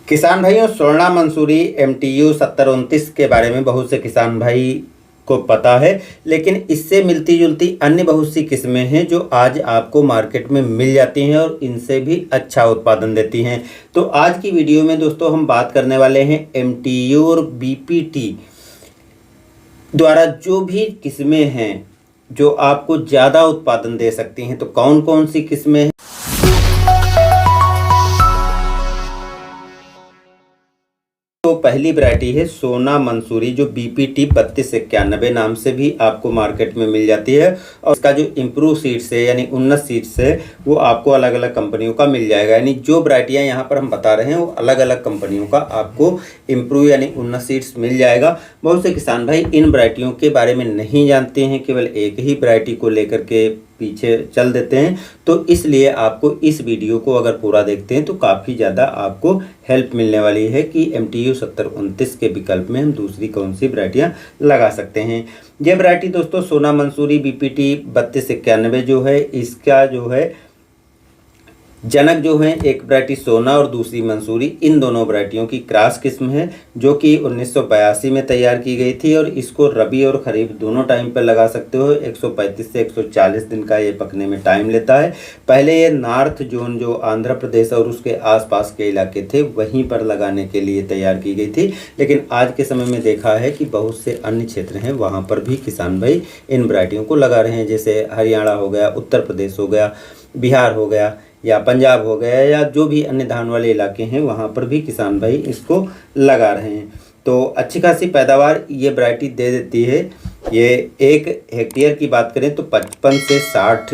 किसान भाइयों, स्वर्णा मंसूरी MTU 7029 के बारे में बहुत से किसान भाई को पता है, लेकिन इससे मिलती जुलती अन्य बहुत सी किस्में हैं जो आज आपको मार्केट में मिल जाती हैं और इनसे भी अच्छा उत्पादन देती हैं। तो आज की वीडियो में दोस्तों हम बात करने वाले हैं MTU और BPT द्वारा जो भी किस्में हैं जो आपको ज़्यादा उत्पादन दे सकती हैं। तो कौन कौन सी किस्में हैं? तो पहली वैरायटी है सोना मंसूरी, जो BPT 3291 नाम से भी आपको मार्केट में मिल जाती है। और इसका जो इम्प्रूव सीड्स है यानी उन्नत सीड्स है वो आपको अलग अलग कंपनियों का मिल जाएगा। यानी जो वैरायटियां यहाँ पर हम बता रहे हैं वो अलग अलग कंपनियों का आपको इम्प्रूव यानी उन्नत सीड्स मिल जाएगा। बहुत से किसान भाई इन वैरायटियों के बारे में नहीं जानते हैं, केवल एक ही वैरायटी को लेकर के पीछे चल देते हैं। तो इसलिए आपको इस वीडियो को अगर पूरा देखते हैं तो काफ़ी ज़्यादा आपको हेल्प मिलने वाली है कि MTU 7029 के विकल्प में हम दूसरी कौन सी वैरायटियाँ लगा सकते हैं। ये वैरायटी दोस्तों सोना मंसूरी BPT 3291 जो है, इसका जो है जनक जो है एक वैरायटी सोना और दूसरी मंसूरी, इन दोनों वैरायटियों की क्रॉस किस्म है जो कि 1982 में तैयार की गई थी। और इसको रबी और खरीफ दोनों टाइम पर लगा सकते हो। 135 से 140 दिन का ये पकने में टाइम लेता है। पहले ये नॉर्थ जोन जो आंध्र प्रदेश और उसके आसपास के इलाके थे वहीं पर लगाने के लिए तैयार की गई थी, लेकिन आज के समय में देखा है कि बहुत से अन्य क्षेत्र हैं वहाँ पर भी किसान भाई इन वैरायटियों को लगा रहे हैं। जैसे हरियाणा हो गया, उत्तर प्रदेश हो गया, बिहार हो गया या पंजाब हो गया, या जो भी अन्य धान वाले इलाके हैं वहाँ पर भी किसान भाई इसको लगा रहे हैं। तो अच्छी खासी पैदावार ये वैरायटी दे देती है। ये 1 हेक्टेयर की बात करें तो 55 से 60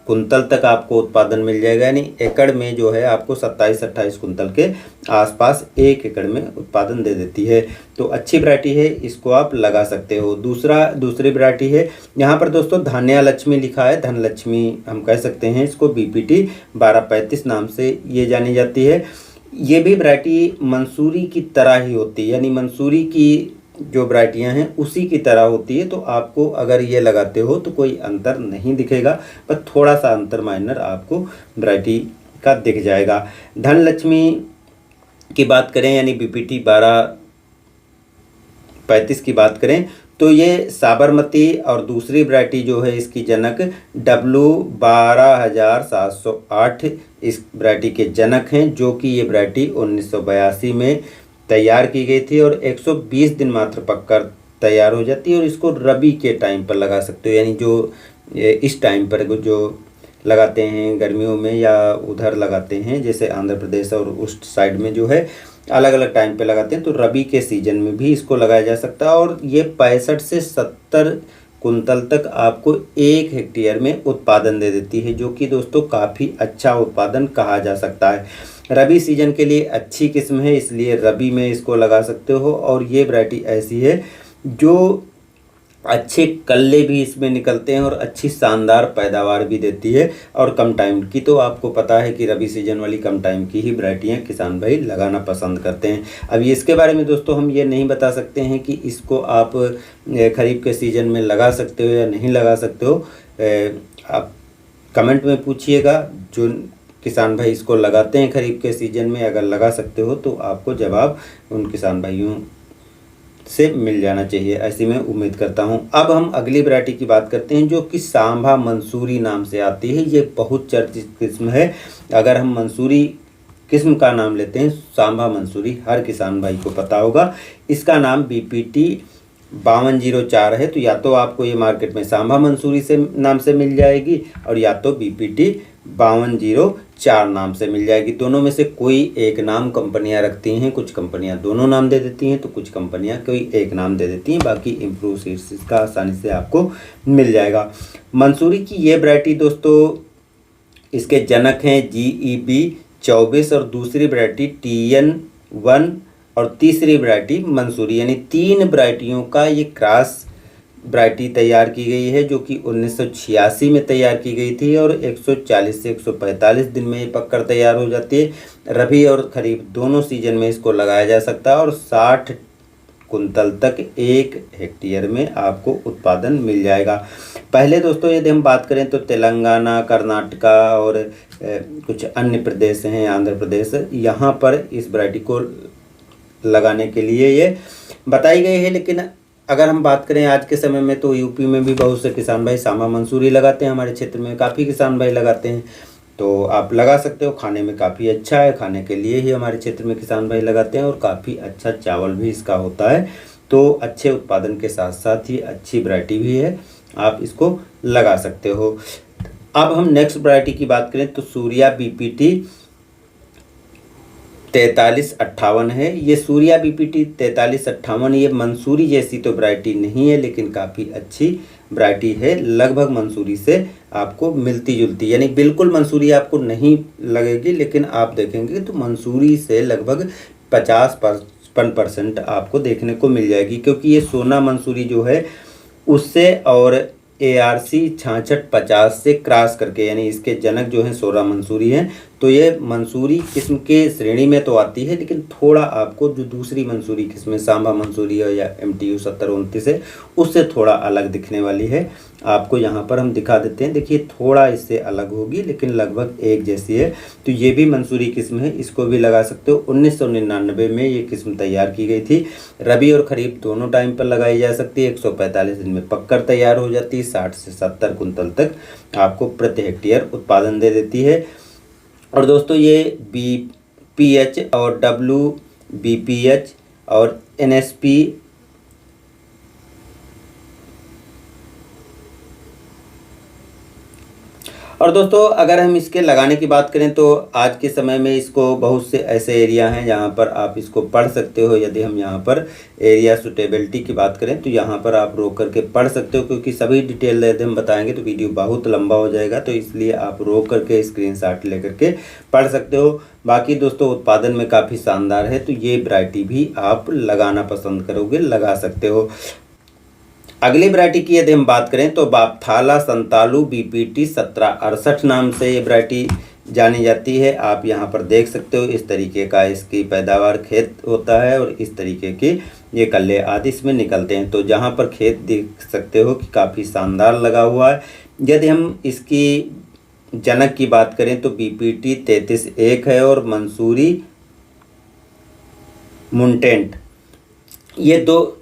कुंतल तक आपको उत्पादन मिल जाएगा। यानी एकड़ में जो है आपको 27-28 कुंतल के आसपास 1 एकड़ में उत्पादन दे देती है। तो अच्छी वैरायटी है, इसको आप लगा सकते हो। दूसरी वैरायटी है यहाँ पर दोस्तों धान्या लक्ष्मी लिखा है, धन लक्ष्मी हम कह सकते हैं इसको। BPT 1235 नाम से ये जानी जाती है। ये भी वैरायटी मंसूरी की तरह ही होती है, यानी मंसूरी की जो वैरायटियाँ हैं उसी की तरह होती है। तो आपको अगर ये लगाते हो तो कोई अंतर नहीं दिखेगा, पर थोड़ा सा अंतर माइनर आपको वैरायटी का दिख जाएगा। धन लक्ष्मी की बात करें यानी BPT 1235 की बात करें तो ये साबरमती और दूसरी वैरायटी जो है इसकी जनक W12708 इस वैरायटी के जनक हैं, जो कि ये वैरायटी 1982 में तैयार की गई थी और 120 दिन मात्र पककर तैयार हो जाती है। और इसको रबी के टाइम पर लगा सकते हो, यानी जो इस टाइम पर जो लगाते हैं गर्मियों में या उधर लगाते हैं जैसे आंध्र प्रदेश और उस साइड में जो है अलग अलग टाइम पे लगाते हैं, तो रबी के सीजन में भी इसको लगाया जा सकता है। और ये 65 से 70 कुंतल तक आपको 1 हेक्टेयर में उत्पादन दे देती है, जो कि दोस्तों काफ़ी अच्छा उत्पादन कहा जा सकता है। रबी सीजन के लिए अच्छी किस्म है, इसलिए रबी में इसको लगा सकते हो। और ये वैरायटी ऐसी है जो अच्छे कल्ले भी इसमें निकलते हैं और अच्छी शानदार पैदावार भी देती है और कम टाइम की। तो आपको पता है कि रबी सीजन वाली कम टाइम की ही वैरायटियाँ किसान भाई लगाना पसंद करते हैं। अब इसके बारे में दोस्तों हम ये नहीं बता सकते हैं कि इसको आप खरीफ के सीज़न में लगा सकते हो या नहीं लगा सकते हो। आप कमेंट में पूछिएगा, जो किसान भाई इसको लगाते हैं खरीफ के सीजन में, अगर लगा सकते हो तो आपको जवाब उन किसान भाइयों से मिल जाना चाहिए, ऐसी मैं उम्मीद करता हूं। अब हम अगली वैरायटी की बात करते हैं जो कि सांभा मंसूरी नाम से आती है। ये बहुत चर्चित किस्म है। अगर हम मंसूरी किस्म का नाम लेते हैं सांभा मंसूरी, हर किसान भाई को पता होगा। इसका नाम BPT 5204 है। तो या तो आपको ये मार्केट में सांभा मंसूरी से नाम से मिल जाएगी और या तो BPT 5204 नाम से मिल जाएगी। दोनों में से कोई एक नाम कंपनियां रखती हैं। कुछ कंपनियां दोनों नाम दे देती हैं तो कुछ कंपनियां कोई एक नाम दे देती हैं। बाकी इम्प्रूव सीड्स का आसानी से आपको मिल जाएगा। मंसूरी की ये वैरायटी दोस्तों, इसके जनक हैं GEB 24 और दूसरी वैरायटी TN1 और तीसरी वैरायटी मंसूरी, यानी 3 वैरायटियों का ये क्रॉस वैरायटी तैयार की गई है, जो कि 1986 में तैयार की गई थी और 140 से 145 दिन में ये पककर तैयार हो जाती है। रबी और खरीफ दोनों सीजन में इसको लगाया जा सकता है और 60 कुंतल तक 1 हेक्टेयर में आपको उत्पादन मिल जाएगा। पहले दोस्तों यदि हम बात करें तो तेलंगाना, कर्नाटका और कुछ अन्य प्रदेश हैं, आंध्र प्रदेश, यहाँ पर इस वैरायटी को लगाने के लिए ये बताई गई है। लेकिन अगर हम बात करें आज के समय में तो यूपी में भी बहुत से किसान भाई सामा मंसूरी लगाते हैं, हमारे क्षेत्र में काफ़ी किसान भाई लगाते हैं, तो आप लगा सकते हो। खाने में काफ़ी अच्छा है, खाने के लिए ही हमारे क्षेत्र में किसान भाई लगाते हैं और काफ़ी अच्छा चावल भी इसका होता है। तो अच्छे उत्पादन के साथ साथ ही अच्छी वैरायटी भी है, आप इसको लगा सकते हो। अब हम नेक्स्ट वैरायटी की बात करें तो सूर्या BPT 4358 है। ये सूर्या BPT 4358 ये मंसूरी जैसी तो वैरायटी नहीं है, लेकिन काफ़ी अच्छी वैरायटी है, लगभग मंसूरी से आपको मिलती जुलती, यानी बिल्कुल मंसूरी आपको नहीं लगेगी, लेकिन आप देखेंगे तो मंसूरी से लगभग 50-55% आपको देखने को मिल जाएगी, क्योंकि ये सोना मंसूरी जो है उससे और ARC 6650 से क्रॉस करके, यानी इसके जनक जो हैं सोना मंसूरी हैं, तो ये मंसूरी किस्म के श्रेणी में तो आती है, लेकिन थोड़ा आपको जो दूसरी मंसूरी किस्म सांबा मंसूरी है या MTU 7029 है उससे थोड़ा अलग दिखने वाली है। आपको यहाँ पर हम दिखा देते हैं, देखिए थोड़ा इससे अलग होगी लेकिन लगभग एक जैसी है। तो ये भी मंसूरी किस्म है, इसको भी लगा सकते हो। 1999 में ये किस्म तैयार की गई थी। रबी और खरीफ दोनों टाइम पर लगाई जा सकती है। 145 दिन में पककर तैयार हो जाती है। 60 से 70 कुंतल तक आपको प्रति हेक्टेयर उत्पादन दे देती है। और दोस्तों ये BPH और WBPH और NSP और दोस्तों अगर हम इसके लगाने की बात करें तो आज के समय में इसको बहुत से ऐसे एरिया हैं जहां पर आप इसको पढ़ सकते हो। यदि हम यहां पर एरिया सूटेबिलिटी की बात करें तो यहां पर आप रोक करके पढ़ सकते हो, क्योंकि सभी डिटेल यदि हम बताएंगे तो वीडियो बहुत लंबा हो जाएगा, तो इसलिए आप रोक करके स्क्रीनशॉट लेकर के पढ़ सकते हो। बाकी दोस्तों उत्पादन में काफ़ी शानदार है, तो ये वैरायटी भी आप लगाना पसंद करोगे, लगा सकते हो। अगली वैरायटी की यदि हम बात करें तो बापथाला संतालु BPT 1768 नाम से ये वैरायटी जानी जाती है। आप यहाँ पर देख सकते हो इस तरीके का इसकी पैदावार खेत होता है और इस तरीके के ये कल्ले आदि इसमें निकलते हैं। तो जहाँ पर खेत देख सकते हो कि काफ़ी शानदार लगा हुआ है। यदि हम इसकी जनक की बात करें तो BPT 33-1 है और मंसूरी मुंटेंट, ये दो।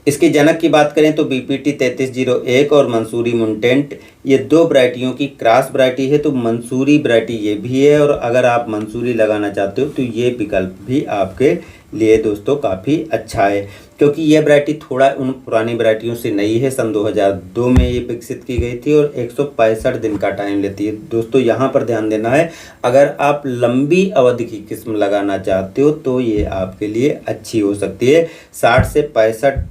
इसके जनक की बात करें तो BPT 3301 और मंसूरी मुंटेंट, ये दो वैरायटियों की क्रॉस वैरायटी है। तो मंसूरी वैरायटी ये भी है, और अगर आप मंसूरी लगाना चाहते हो तो ये विकल्प भी आपके लिए दोस्तों काफ़ी अच्छा है, क्योंकि यह वैरायटी थोड़ा उन पुरानी वैरायटियों से नई है। सन 2002 में ये विकसित की गई थी और 165 दिन का टाइम लेती है। दोस्तों यहाँ पर ध्यान देना है, अगर आप लंबी अवधि की किस्म लगाना चाहते हो तो ये आपके लिए अच्छी हो सकती है। 60 से 65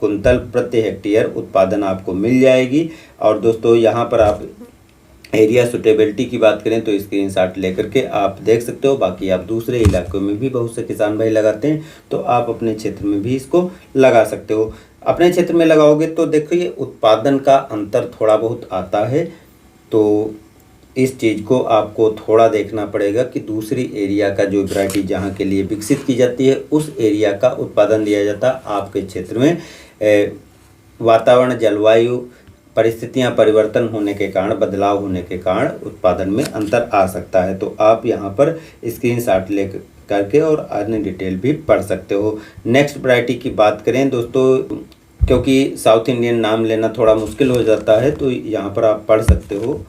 कुंतल प्रति हेक्टेयर उत्पादन आपको मिल जाएगी। और दोस्तों यहाँ पर आप एरिया सूटेबिलिटी की बात करें तो स्क्रीनशॉट लेकर के आप देख सकते हो। बाकी आप दूसरे इलाकों में भी बहुत से किसान भाई लगाते हैं, तो आप अपने क्षेत्र में भी इसको लगा सकते हो। अपने क्षेत्र में लगाओगे तो देखिए उत्पादन का अंतर थोड़ा बहुत आता है, तो इस चीज़ को आपको थोड़ा देखना पड़ेगा कि दूसरी एरिया का जो वैरायटी जहाँ के लिए विकसित की जाती है उस एरिया का उत्पादन दिया जाता है। आपके क्षेत्र में वातावरण, जलवायु परिस्थितियां परिवर्तन होने के कारण, बदलाव होने के कारण उत्पादन में अंतर आ सकता है। तो आप यहाँ पर स्क्रीनशॉट ले करके और अन्य डिटेल भी पढ़ सकते हो। नेक्स्ट वैरायटी की बात करें दोस्तों, क्योंकि साउथ इंडियन नाम लेना थोड़ा मुश्किल हो जाता है, तो यहाँ पर आप पढ़ सकते हो।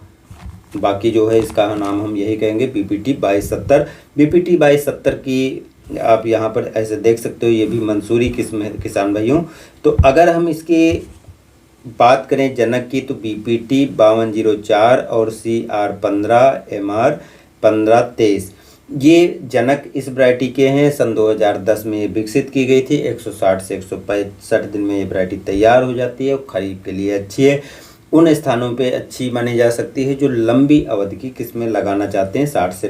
बाकी जो है इसका नाम हम यही कहेंगे BPT 2270। BPT 2270 की आप यहाँ पर ऐसे देख सकते हो, ये भी मंसूरी किस्म है किसान भाइयों। तो अगर हम इसकी बात करें जनक की तो BPT 5204 और CR 15 MR 1523 ये जनक इस वैरायटी के हैं। सन 2010 में ये विकसित की गई थी। 160 से 165 दिन में ये वैरायटी तैयार हो जाती है और खरीफ के लिए अच्छी है। उन स्थानों पे अच्छी मानी जा सकती है जो लंबी अवधि की किस्में लगाना चाहते हैं। 60 से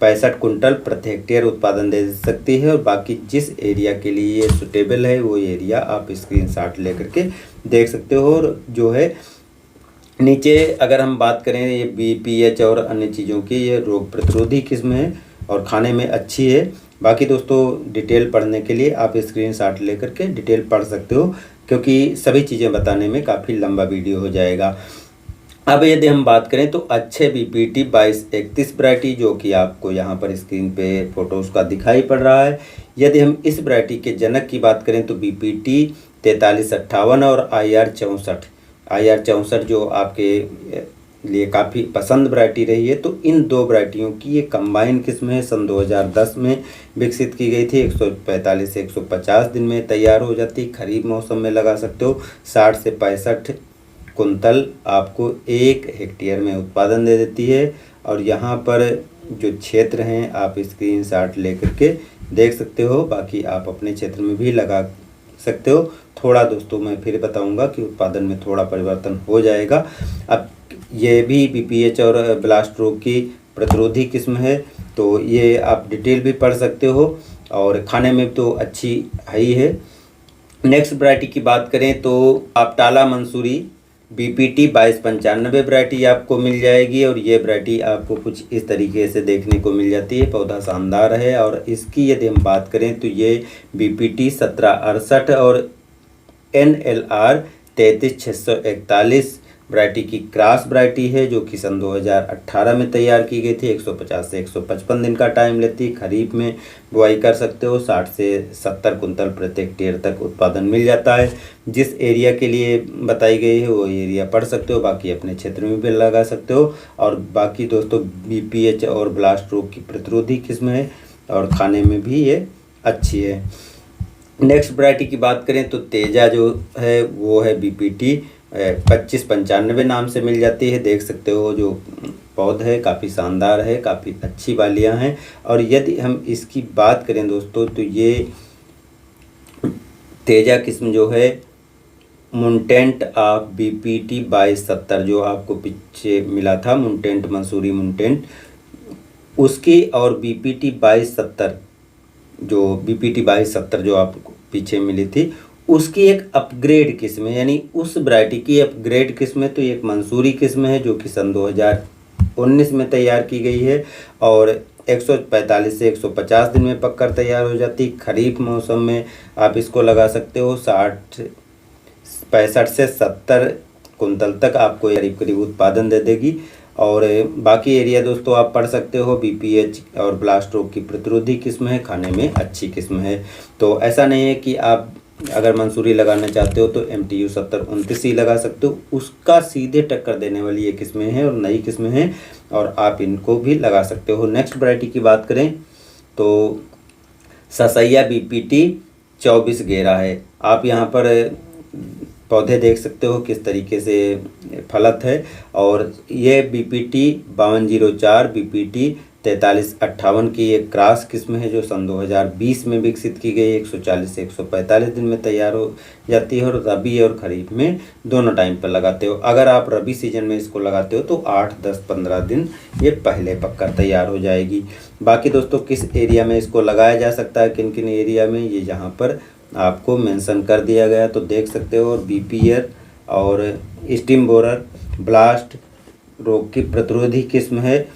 65 कुंटल प्रति हेक्टेयर उत्पादन दे सकती है। और बाकी जिस एरिया के लिए ये सुटेबल है वो एरिया आप स्क्रीनशॉट लेकर के देख सकते हो। और जो है नीचे अगर हम बात करें ये BPH और अन्य चीज़ों की, ये रोग प्रतिरोधी किस्म है और खाने में अच्छी है। बाकी दोस्तों डिटेल पढ़ने के लिए आप स्क्रीनशॉट लेकर के डिटेल पढ़ सकते हो, क्योंकि सभी चीज़ें बताने में काफ़ी लंबा वीडियो हो जाएगा। अब यदि हम बात करें तो अच्छे BPT 2231 वैरायटी, जो कि आपको यहाँ पर स्क्रीन पे फोटो उसका दिखाई पड़ रहा है। यदि हम इस वैरायटी के जनक की बात करें तो BPT 4358 और IR 64 जो आपके लिए काफ़ी पसंद वैरायटी रही है। तो इन दो वैरायटियों की ये कंबाइन किस्म है, सन 2010 में विकसित की गई थी। 145 से 150 दिन में तैयार हो जाती, खरीफ मौसम में लगा सकते हो। 60 से 65 कुंतल आपको 1 हेक्टेयर में उत्पादन दे देती है। और यहाँ पर जो क्षेत्र हैं आप स्क्रीनशॉट लेकर के देख सकते हो, बाकी आप अपने क्षेत्र में भी लगा सकते हो। थोड़ा दोस्तों मैं फिर बताऊंगा कि उत्पादन में थोड़ा परिवर्तन हो जाएगा। अब ये भी BPH और ब्लास्ट रोग की प्रतिरोधी किस्म है, तो ये आप डिटेल भी पढ़ सकते हो और खाने में तो अच्छी ही है। नेक्स्ट वैरायटी की बात करें तो आप टाला मंसूरी BPT 2295 वैरायटी आपको मिल जाएगी। और ये वैरायटी आपको कुछ इस तरीके से देखने को मिल जाती है, पौधा शानदार है। और इसकी यदि हम बात करें तो ये BPT 1768 और NLR 33641 वैरायटी की क्रॉस वैरायटी है, जो कि सन 2018 में तैयार की गई थी। 150 से 155 दिन का टाइम लेती है, खरीफ में बुआई कर सकते हो। 60 से 70 कुंतल प्रति हेक्टेयर तक उत्पादन मिल जाता है। जिस एरिया के लिए बताई गई है वो एरिया पढ़ सकते हो, बाकी अपने क्षेत्र में भी लगा सकते हो। और बाकी दोस्तों BPH और ब्लास्ट रोग की प्रतिरोधी किस्म है और खाने में भी ये अच्छी है। नेक्स्ट वैरायटी की बात करें तो तेजा जो है वो है BPT 2595 नाम से मिल जाती है। देख सकते हो जो पौध है काफ़ी शानदार है, काफ़ी अच्छी बालियां हैं। और यदि हम इसकी बात करें दोस्तों तो ये तेजा किस्म जो है मुंटेंट ऑफ BPT 2270 जो आपको पीछे मिला था, मुंटेंट मंसूरी मुंटेंट, उसकी और BPT 2270 जो आपको पीछे मिली थी उसकी एक अपग्रेड किस्म है, यानी उस वैरायटी की अपग्रेड किस्म है। तो ये एक मंसूरी किस्म है जो कि सन 2019 में तैयार की गई है और 145 से 150 दिन में पककर तैयार हो जाती। खरीफ मौसम में आप इसको लगा सकते हो। 65 से 70 कुंतल तक आपको करीब करीब उत्पादन दे देगी। और बाकी एरिया दोस्तों आप पढ़ सकते हो। BPH और ब्लास्ट रोग की प्रतिरोधी किस्म है, खाने में अच्छी किस्म है। तो ऐसा नहीं है कि आप अगर मंसूरी लगाना चाहते हो तो MTU 7029 ही लगा सकते हो, उसका सीधे टक्कर देने वाली ये किस्में हैं और नई किस्में हैं और आप इनको भी लगा सकते हो। नेक्स्ट वैरायटी की बात करें तो ससैया BPT 2411 है। आप यहाँ पर पौधे देख सकते हो किस तरीके से फलत है। और ये BPT 5204 BPT 4358 की एक क्रॉस किस्म है जो सन 2020 में विकसित की गई। 140 से 145 दिन में तैयार हो जाती है और रबी और खरीफ में दोनों टाइम पर लगाते हो। अगर आप रबी सीजन में इसको लगाते हो तो 8, 10, 15 दिन ये पहले पककर तैयार हो जाएगी। बाकी दोस्तों किस एरिया में इसको लगाया जा सकता है, किन किन एरिया में, ये यहाँ पर आपको मेंशन कर दिया गया तो देख सकते हो। और BPR और स्टीम बोरर ब्लास्ट रोग की प्रतिरोधी किस्म है।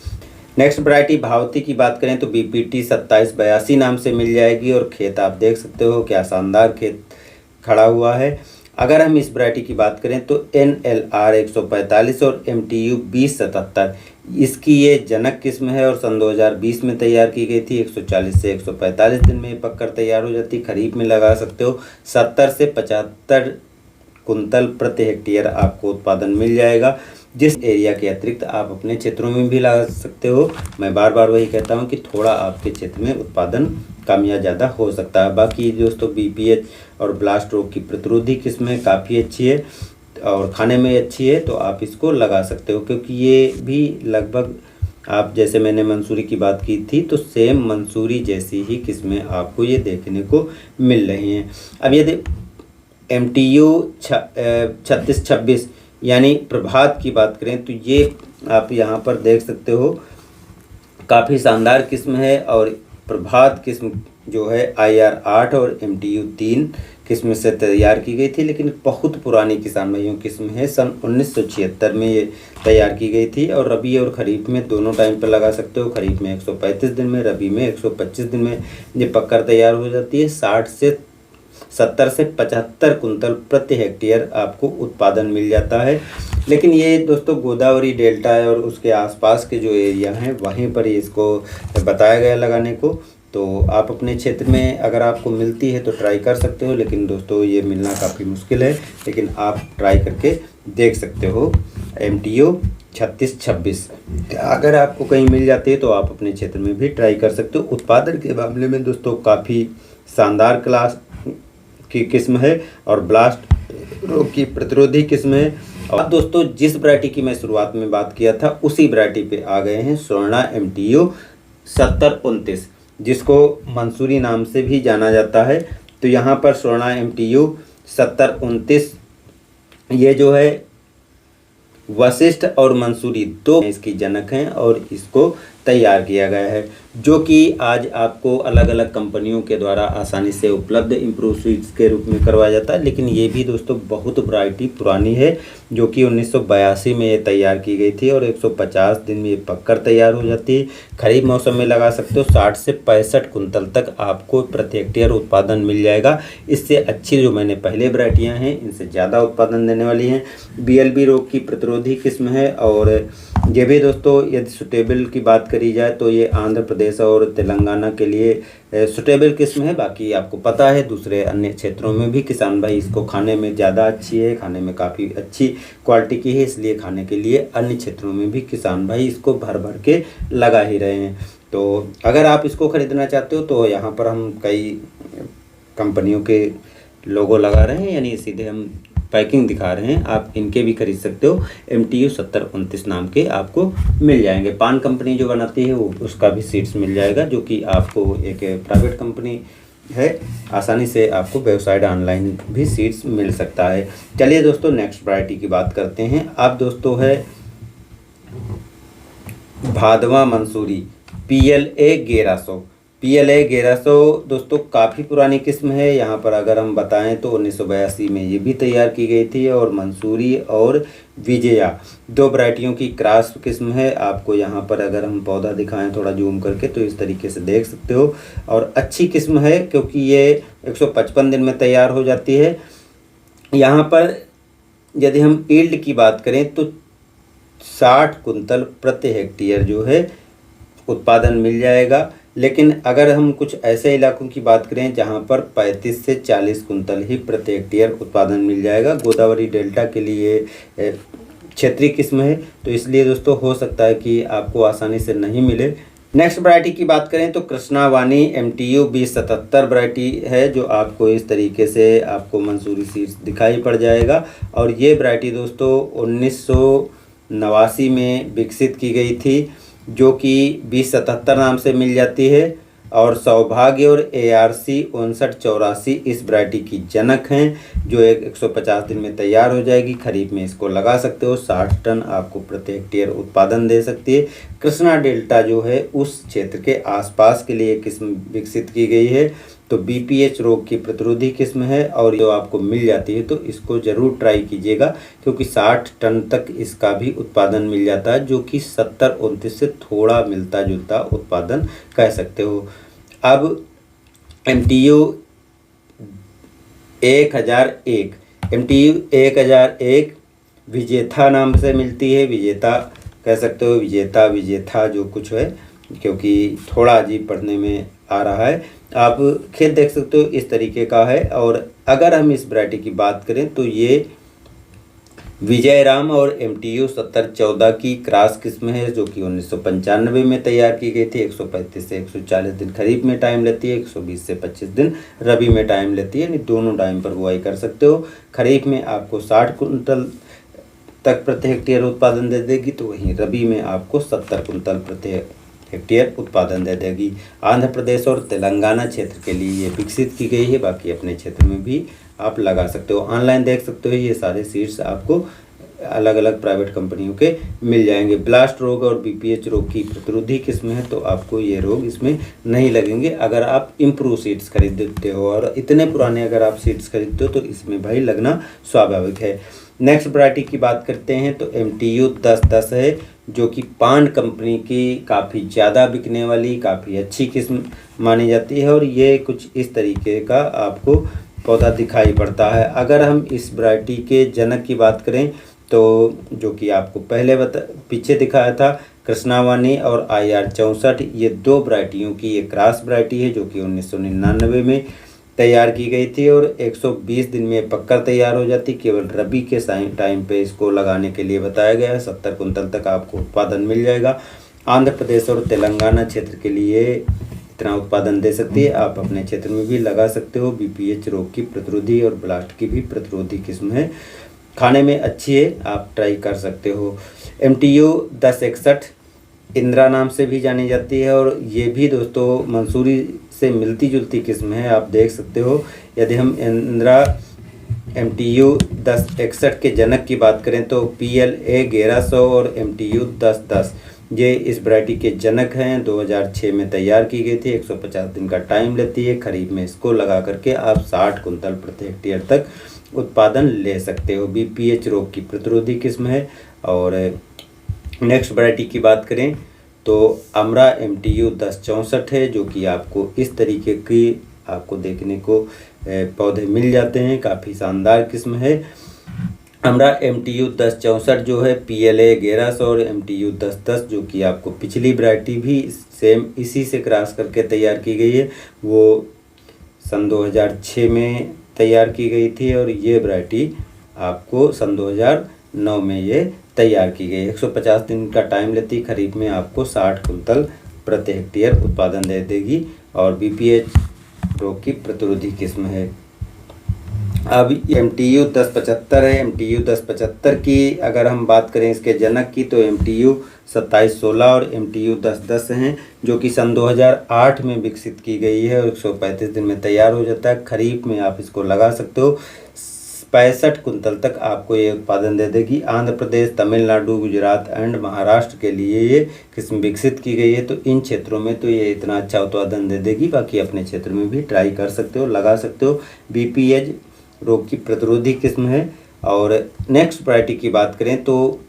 नेक्स्ट वैरायटी भावती की बात करें तो BPT 2782 नाम से मिल जाएगी। और खेत आप देख सकते हो क्या शानदार खेत खड़ा हुआ है। अगर हम इस वैरायटी की बात करें तो NLR 145 और MTU 2077 इसकी ये जनक किस्म है और सन 2020 में तैयार की गई थी। 140 से 145 दिन में पककर तैयार हो जाती, खरीफ में लगा सकते हो। 70 से 75 कुंतल प्रति हेक्टेयर आपको उत्पादन मिल जाएगा। जिस एरिया के अतिरिक्त आप अपने क्षेत्रों में भी लगा सकते हो। मैं बार बार वही कहता हूँ कि थोड़ा आपके क्षेत्र में उत्पादन कम या ज़्यादा हो सकता है। बाकी दोस्तों BPH और ब्लास्ट रोग की प्रतिरोधी किस्में काफ़ी अच्छी है और खाने में अच्छी है, तो आप इसको लगा सकते हो। क्योंकि ये भी लगभग आप जैसे मैंने मंसूरी की बात की थी तो सेम मंसूरी जैसी ही किस्में आपको ये देखने को मिल रही हैं। अब यदि MTU 3626 यानी प्रभात की बात करें तो ये आप यहाँ पर देख सकते हो काफ़ी शानदार किस्म है और प्रभात किस्म जो है IR 8 और MTU 3 किस्म से तैयार की गई थी, लेकिन बहुत पुरानी किसान भाइयों किस्म है। सन 1976 में ये तैयार की गई थी और रबी और खरीफ में दोनों टाइम पर लगा सकते हो। खरीफ में 135 दिन में, रबी में 125 दिन में ये पककर तैयार हो जाती है। 70 से 75 कुंतल प्रति हेक्टेयर आपको उत्पादन मिल जाता है। लेकिन ये दोस्तों गोदावरी डेल्टा है और उसके आसपास के जो एरिया हैं वहीं पर इसको बताया गया लगाने को। तो आप अपने क्षेत्र में अगर आपको मिलती है तो ट्राई कर सकते हो, लेकिन दोस्तों ये मिलना काफ़ी मुश्किल है, लेकिन आप ट्राई करके देख सकते हो। MTU 3626 अगर आपको कहीं मिल जाती है तो आप अपने क्षेत्र में भी ट्राई कर सकते हो। उत्पादन के मामले में दोस्तों काफ़ी शानदार क्लास की किस्म है और ब्लास्ट रोग की प्रतिरोधी किस्म है। अब दोस्तों जिस वैरायटी की मैं शुरुआत में बात किया था उसी वैरायटी पे आ गए हैं, स्वर्णा MTU 7029, जिसको मंसूरी नाम से भी जाना जाता है। तो यहाँ पर स्वर्णा MTU 7029 ये जो है वशिष्ठ और मंसूरी दो इसकी जनक हैं और इसको तैयार किया गया है, जो कि आज आपको अलग अलग कंपनियों के द्वारा आसानी से उपलब्ध इम्प्रूव सीड्स के रूप में करवाया जाता है। लेकिन ये भी दोस्तों बहुत वैरायटी पुरानी है, जो कि 1982 में ये तैयार की गई थी और 150 दिन में ये पककर तैयार हो जाती है। खरीफ मौसम में लगा सकते हो। 60 से 65 कुंतल तक आपको प्रति हेक्टेयर उत्पादन मिल जाएगा। इससे अच्छी जो मैंने पहले वैरायटियाँ हैं इनसे ज़्यादा उत्पादन देने वाली हैं। BLB रोग की प्रतिरोधी किस्म है और ये भी दोस्तों यदि सुटेबल की बात करी जाए तो ये आंध्र प्रदेश और तेलंगाना के लिए सुटेबल किस्म है। बाकी आपको पता है दूसरे अन्य क्षेत्रों में भी किसान भाई इसको खाने में ज़्यादा अच्छी है, खाने में काफ़ी अच्छी क्वालिटी की है, इसलिए खाने के लिए अन्य क्षेत्रों में भी किसान भाई इसको भर भर के लगा ही रहे हैं। तो अगर आप इसको ख़रीदना चाहते हो तो यहाँ पर हम कई कंपनियों के लोगो लगा रहे हैं, यानी सीधे हम पैकिंग दिखा रहे हैं। आप इनके भी खरीद सकते हो। MTU 7029 नाम के आपको मिल जाएंगे। पान कंपनी जो बनाती है वो उसका भी सीड्स मिल जाएगा, जो कि आपको एक प्राइवेट कंपनी है। आसानी से आपको वेबसाइट ऑनलाइन भी सीड्स मिल सकता है। चलिए दोस्तों नेक्स्ट वैरायटी की बात करते हैं। अब दोस्तों है भादवा मंसूरी PLA 1100 दोस्तों काफ़ी पुरानी किस्म है। यहाँ पर अगर हम बताएं तो 1982 में ये भी तैयार की गई थी और मंसूरी और विजया दो वैरायटियों की क्रॉस किस्म है। आपको यहाँ पर अगर हम पौधा दिखाएं थोड़ा जूम करके तो इस तरीके से देख सकते हो और अच्छी किस्म है क्योंकि ये 155 दिन में तैयार हो जाती है। यहाँ पर यदि हम ईल्ड की बात करें तो 60 कुंतल प्रति हेक्टेयर जो है उत्पादन मिल जाएगा। लेकिन अगर हम कुछ ऐसे इलाकों की बात करें जहां पर 35 से 40 कुंतल ही प्रति हेक्टेयर उत्पादन मिल जाएगा। गोदावरी डेल्टा के लिए क्षेत्रीय किस्म है, तो इसलिए दोस्तों हो सकता है कि आपको आसानी से नहीं मिले। नेक्स्ट वैरायटी की बात करें तो कृष्णावानी MTU 2077 वैरायटी है, जो आपको इस तरीके से आपको मंसूरी सीड्स दिखाई पड़ जाएगा। और ये वैरायटी दोस्तों 1989 में विकसित की गई थी, जो कि 2077 नाम से मिल जाती है। और सौभाग्य और ARC 5984 इस वैरायटी की जनक हैं, जो 150 दिन में तैयार हो जाएगी। खरीफ में इसको लगा सकते हो। 60 टन आपको प्रति हेक्टेयर उत्पादन दे सकती है। कृष्णा डेल्टा जो है उस क्षेत्र के आसपास के लिए किस्म विकसित की गई है। तो BPH रोग की प्रतिरोधी किस्म है और जो आपको मिल जाती है तो इसको ज़रूर ट्राई कीजिएगा, क्योंकि 60 टन तक इसका भी उत्पादन मिल जाता है, जो कि 70-29 से थोड़ा मिलता जुलता उत्पादन कह सकते हो। अब MTU 1001 विजेता नाम से मिलती है। विजेता कह सकते हो, विजेता जो कुछ है, क्योंकि थोड़ा अजीब पढ़ने में आ रहा है। आप खेत देख सकते हो इस तरीके का है। और अगर हम इस वैरायटी की बात करें तो ये विजयराम और MTU 7014 की क्रॉस किस्म है, जो कि 1995 में तैयार की गई थी। 135 से 140 दिन खरीफ में टाइम लेती है, 120 से 25 दिन रबी में टाइम लेती है, यानी दोनों टाइम पर बुआई कर सकते हो। खरीफ में आपको 60 कुंटल तक प्रति हेक्टेयर उत्पादन दे देगी, तो वहीं रबी में आपको 70 कुंटल प्रति हेक्टेयर उत्पादन दे देगी। आंध्र प्रदेश और तेलंगाना क्षेत्र के लिए ये विकसित की गई है। बाकी अपने क्षेत्र में भी आप लगा सकते हो। ऑनलाइन देख सकते हो, ये सारे सीड्स आपको अलग अलग प्राइवेट कंपनियों के मिल जाएंगे। ब्लास्ट रोग और बीपीएच रोग की प्रतिरोधी किस्म है, तो आपको ये रोग इसमें नहीं लगेंगे अगर आप इम्प्रूव सीड्स खरीदते हो, और इतने पुराने अगर आप सीड्स खरीदते हो तो इसमें भाई लगना स्वाभाविक है। नेक्स्ट वैरायटी की बात करते हैं तो MTU 1010 है, जो कि पान कंपनी की काफ़ी ज़्यादा बिकने वाली काफ़ी अच्छी किस्म मानी जाती है, और ये कुछ इस तरीके का आपको पौधा दिखाई पड़ता है। अगर हम इस वैरायटी के जनक की बात करें तो जो कि आपको पहले पीछे दिखाया था, कृष्णावानी और IR 64, ये 2 वैरायटियों की ये क्रॉस वैरायटी है जो कि 1999 में तैयार की गई थी, और 120 दिन में पक्कर तैयार हो जाती। केवल रबी के टाइम पे इसको लगाने के लिए बताया गया है। 70 कुंतल तक आपको उत्पादन मिल जाएगा। आंध्र प्रदेश और तेलंगाना क्षेत्र के लिए इतना उत्पादन दे सकती है। आप अपने क्षेत्र में भी लगा सकते हो। बीपीएच रोग की प्रतिरोधी और ब्लास्ट की भी प्रतिरोधी किस्म है, खाने में अच्छी है, आप ट्राई कर सकते हो। MTU 1061 इंदिरा नाम से भी जानी जाती है, और ये भी दोस्तों मंसूरी से मिलती जुलती किस्म है, आप देख सकते हो। यदि हम इंदिरा MTU 1061 के जनक की बात करें तो PLA 1100 और MTU 1010 ये इस वैरायटी के जनक हैं। 2006 में तैयार की गई थी। 150 दिन का टाइम लेती है। खरीफ में इसको लगा करके आप 60 कुंतल प्रति हेक्टेयर तक उत्पादन ले सकते हो। बीपीएच रोग की प्रतिरोधी किस्म है। और नेक्स्ट वैरायटी की बात करें तो अमरा MTU 1064 है, जो कि आपको इस तरीके की आपको देखने को पौधे मिल जाते हैं। काफ़ी शानदार किस्म है। अमरा MTU 1064 जो है PLA 1100 और MTU 1010 जो कि आपको पिछली वैरायटी भी सेम इसी से क्रॉस करके तैयार की गई है, वो सन 2006 में तैयार की गई थी, और ये वैरायटी आपको सन 2009 में ये तैयार की गई। 150 दिन का टाइम लेती। खरीफ में आपको 60 कुंतल प्रति हेक्टेयर उत्पादन दे देगी, और बीपीएच रोग की प्रतिरोधी किस्म है। अब MTU 1075 है। MTU 1075 की अगर हम बात करें इसके जनक की तो MTU 2716 और MTU 1010 हैं, जो कि सन 2008 में विकसित की गई है, और 135 दिन में तैयार हो जाता है। खरीफ में आप इसको लगा सकते हो। 65 कुंतल तक आपको ये उत्पादन दे देगी। आंध्र प्रदेश, तमिलनाडु, गुजरात एंड महाराष्ट्र के लिए ये किस्म विकसित की गई है, तो इन क्षेत्रों में तो ये इतना अच्छा उत्पादन दे देगी। बाकी अपने क्षेत्र में भी ट्राई कर सकते हो, लगा सकते हो। बीपीएच रोग की प्रतिरोधी किस्म है। और नेक्स्ट वैरायटी की बात करें तो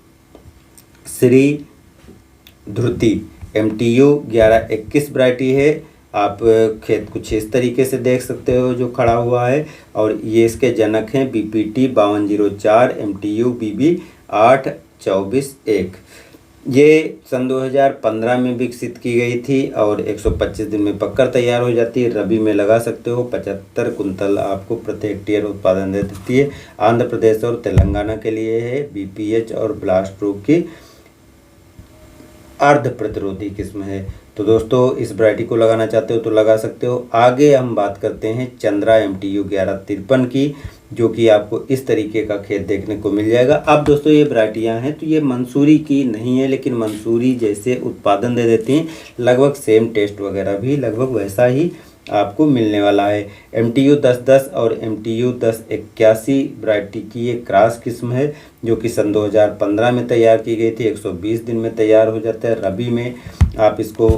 श्री ध्रुति MTU 1121 वैरायटी है। आप खेत कुछ इस तरीके से देख सकते हो जो खड़ा हुआ है, और ये इसके जनक हैं BPT 5204 MTU BB 824-1। ये सन 2015 में विकसित की गई थी, और 125 दिन में पक्कर तैयार हो जाती है। रबी में लगा सकते हो। 75 कुंतल आपको प्रति हेक्टेयर उत्पादन दे देती है। आंध्र प्रदेश और तेलंगाना के लिए है। बीपीएच और ब्लास्ट रोग की अर्ध प्रतिरोधी किस्म है। तो दोस्तों इस वैरायटी को लगाना चाहते हो तो लगा सकते हो। आगे हम बात करते हैं चंद्रा MTU 1153 की, जो कि आपको इस तरीके का खेत देखने को मिल जाएगा। अब दोस्तों ये वैरायटियां हैं तो ये मंसूरी की नहीं है, लेकिन मंसूरी जैसे उत्पादन दे देती हैं। लगभग सेम टेस्ट वगैरह भी लगभग वैसा ही आपको मिलने वाला है। MTU 1010 और MTU 1081 वैरायटी की ये क्रॉस किस्म है, जो कि सन 2015 में तैयार की गई थी। 120 दिन में तैयार हो जाता है। रबी में आप इसको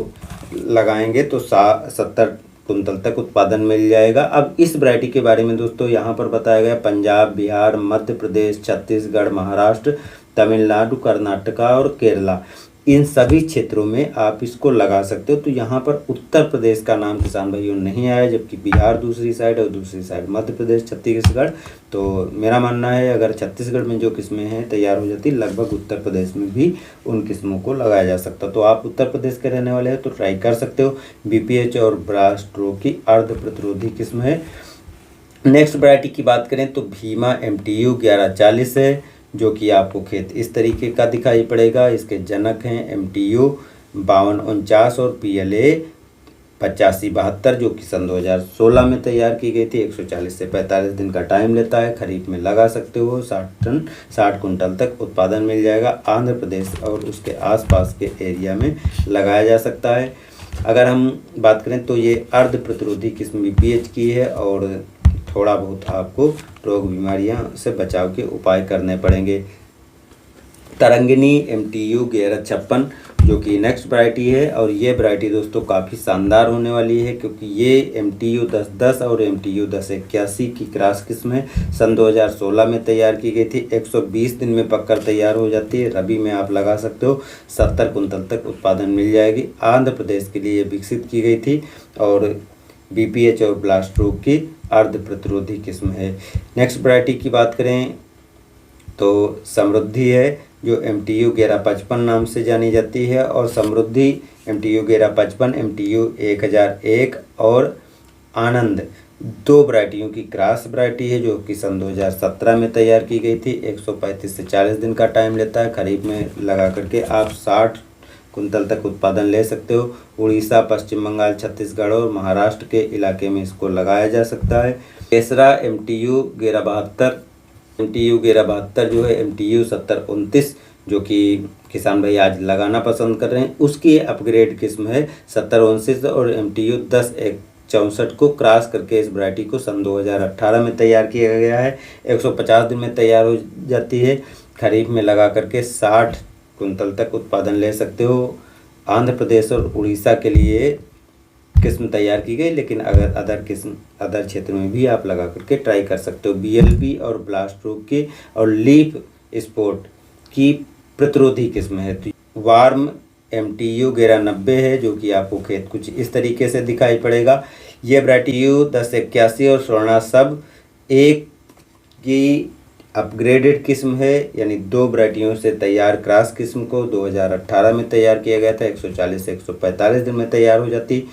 लगाएंगे तो 70 कुंतल तक उत्पादन मिल जाएगा। अब इस वैरायटी के बारे में दोस्तों यहाँ पर बताया गया पंजाब, बिहार, मध्य प्रदेश, छत्तीसगढ़, महाराष्ट्र, तमिलनाडु, कर्नाटका और केरला, इन सभी क्षेत्रों में आप इसको लगा सकते हो। तो यहाँ पर उत्तर प्रदेश का नाम किसान भाइयों नहीं आया, जबकि बिहार दूसरी साइड और दूसरी साइड मध्य प्रदेश, छत्तीसगढ़। तो मेरा मानना है अगर छत्तीसगढ़ में जो किस्में हैं तैयार हो जाती, लगभग उत्तर प्रदेश में भी उन किस्मों को लगाया जा सकता। तो आप उत्तर प्रदेश के रहने वाले हैं तो ट्राई कर सकते हो। बीपीएच और ब्लास्ट रोग की अर्ध प्रतिरोधी किस्म है। नेक्स्ट वैरायटी की बात करें तो भीमा MTU 1140 है, जो कि आपको खेत इस तरीके का दिखाई पड़ेगा। इसके जनक हैं MTU 5249 और PLA 8572, जो कि सन 2016 में तैयार की गई थी। 140 से 45 दिन का टाइम लेता है। खरीफ में लगा सकते हो। 60 कुंटल तक उत्पादन मिल जाएगा। आंध्र प्रदेश और उसके आसपास के एरिया में लगाया जा सकता है। अगर हम बात करें तो ये अर्ध प्रतिरोधी किस्म BPH की है, और थोड़ा बहुत आपको रोग बीमारियां से बचाव के उपाय करने पड़ेंगे। तरंगिनी MTU 1156 जो कि नेक्स्ट वैरायटी है। और ये वैरायटी दोस्तों काफ़ी शानदार होने वाली है, क्योंकि ये MTU 1010 और MTU 1081 की क्रॉस किस्म है। सन 2016 में तैयार की गई थी। 120 दिन में पककर तैयार हो जाती है। रबी में आप लगा सकते हो। 70 कुंतल तक उत्पादन मिल जाएगी। आंध्र प्रदेश के लिए विकसित की गई थी और BPH और ब्लास्ट रोग की अर्ध प्रतिरोधी किस्म है। नेक्स्ट वैरायटी की बात करें तो समृद्धि है, जो MTU 1155 नाम से जानी जाती है। और समृद्धि MTU 1155, MTU 1001 और आनंद दो वैरायटियों की क्रॉस वैरायटी है, जो कि सन 2017 में तैयार की गई थी। 135 से 40 दिन का टाइम लेता है। खरीफ में लगा करके आप 60 कुंतल तक उत्पादन ले सकते हो। उड़ीसा, पश्चिम बंगाल, छत्तीसगढ़ और महाराष्ट्र के इलाके में इसको लगाया जा सकता है। तीसरा MTU 1172, MTU 1172 जो है MTU 7029, जो कि किसान भाई आज लगाना पसंद कर रहे हैं, उसकी अपग्रेड किस्म है 7029। और MTU 1064 को क्रॉस करके इस वैरायटी को सन 2018 में तैयार किया गया है। 150 दिन में तैयार हो जाती है। खरीफ में लगा करके 60 कुंतल तक उत्पादन ले सकते हो। आंध्र प्रदेश और उड़ीसा के लिए किस्म तैयार की गई, लेकिन अगर अदर क्षेत्रों में भी आप लगा करके ट्राई कर सकते हो। BLB और ब्लास्ट रोग की और लीफ स्पॉट की प्रतिरोधी किस्म है। तो वार्म MTU 1190 है, जो कि आपको खेत कुछ इस तरीके से दिखाई पड़ेगा। ये वैरायटी MTU 1081 और स्वर्णा सब एक की अपग्रेडेड किस्म है, यानी दो वैरायटियों से तैयार क्रॉस किस्म को 2018 में तैयार किया गया था। 140 से 145 दिन में तैयार हो जाती।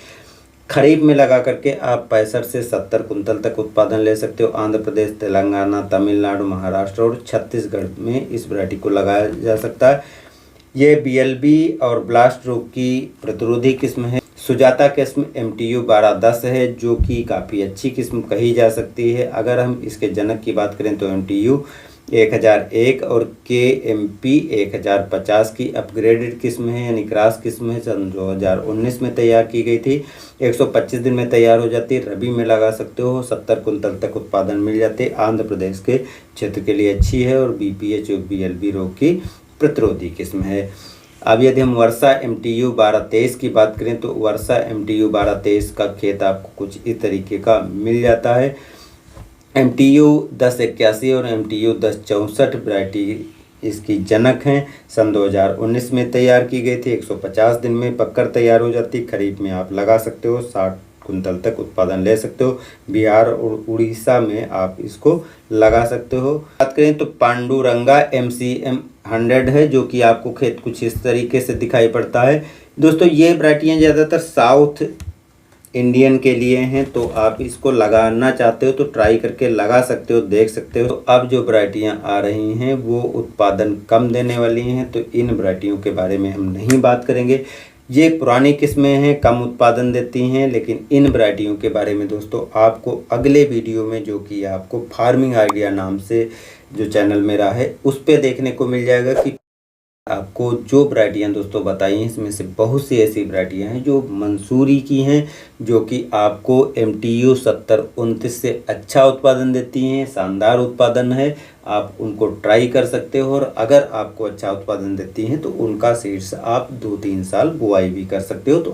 खरीफ में लगा करके आप 65 से 70 कुंतल तक उत्पादन ले सकते हो। आंध्र प्रदेश, तेलंगाना, तमिलनाडु, महाराष्ट्र और छत्तीसगढ़ में इस वैरायटी को लगाया जा सकता है। ये BLB और ब्लास्ट रोग की प्रतिरोधी किस्म है। सुजाता किस्म MTU 1210 है, जो कि काफ़ी अच्छी किस्म कही जा सकती है। अगर हम इसके जनक की बात करें तो MTU 1001 और KMP 1050 की अपग्रेडेड किस्म है, यानी क्रॉस किस्म है। सन 2019 में तैयार की गई थी। 125 दिन में तैयार हो जाती है। रबी में लगा सकते हो। 70 कुंतल तक उत्पादन मिल जाते हैं। आंध्र प्रदेश के क्षेत्र के लिए अच्छी है और BPH और BLB रोग की प्रतिरोधी किस्म है। अब यदि हम वर्षा MTU 1223 की बात करें तो वर्षा MTU 1223 का खेत आपको कुछ इस तरीके का मिल जाता है। MTU 1081 और MTU 1064 वैरायटी इसकी जनक हैं। सन 2019 में तैयार की गई थी। 150 दिन में पककर तैयार हो जाती। खरीफ में आप लगा सकते हो। 60 कुंतल तक उत्पादन ले सकते हो। बिहार और उड़ीसा में आप इसको लगा सकते हो। बात करें तो पांडुरंगा MCM 100 है, जो कि आपको खेत कुछ इस तरीके से दिखाई पड़ता है। दोस्तों ये वैरायटियाँ ज़्यादातर साउथ इंडियन के लिए हैं, तो आप इसको लगाना चाहते हो तो ट्राई करके लगा सकते हो, देख सकते हो। तो अब जो वैरायटियाँ आ रही हैं वो उत्पादन कम देने वाली हैं, तो इन वैरायटियों के बारे में हम नहीं बात करेंगे। ये पुरानी किस्में हैं, कम उत्पादन देती हैं, लेकिन इन वैरायटियों के बारे में दोस्तों आपको अगले वीडियो में, जो कि आपको फार्मिंग आइडिया नाम से जो चैनल मेरा है उस पर देखने को मिल जाएगा कि आपको जो वैरायटियाँ दोस्तों बताई हैं, इसमें से बहुत सी ऐसी वैरायटियाँ हैं जो मंसूरी की हैं, जो कि आपको MTU 7029 से अच्छा उत्पादन देती हैं। शानदार उत्पादन है, आप उनको ट्राई कर सकते हो। और अगर आपको अच्छा उत्पादन देती हैं तो उनका सीड्स आप 2-3 साल बुआई भी कर सकते हो। तो